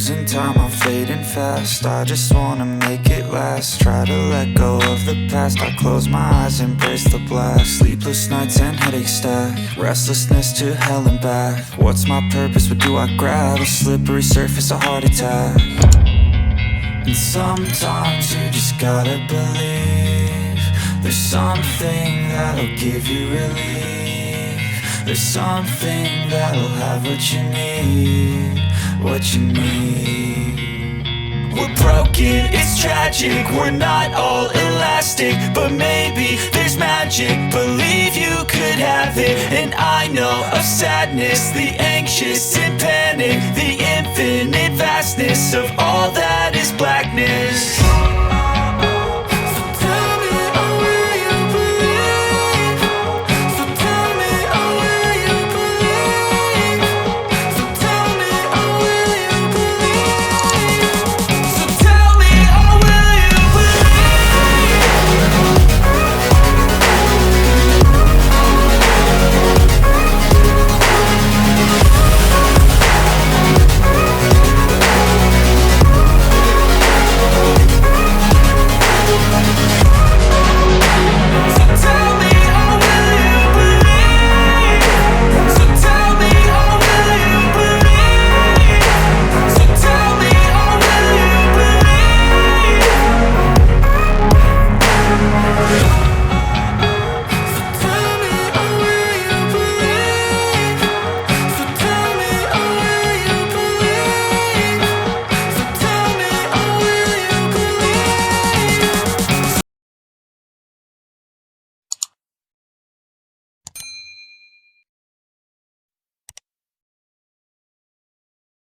losing time, I'm fading fast. I just wanna make it last. Try to let go of the past. I close my eyes, embrace the blast. Sleepless nights and headaches stack. Restlessness to hell and back. What's my purpose? What do I grab? A slippery surface, a heart attack. And sometimes you just gotta believe there's something that'll give you relief. There's something that'll have what you need, what you need. We're broken, it's tragic, we're not all elastic, but maybe there's magic, believe you could have it. And I know of sadness, the anxious and panic, the infinite vastness of all that is blackness.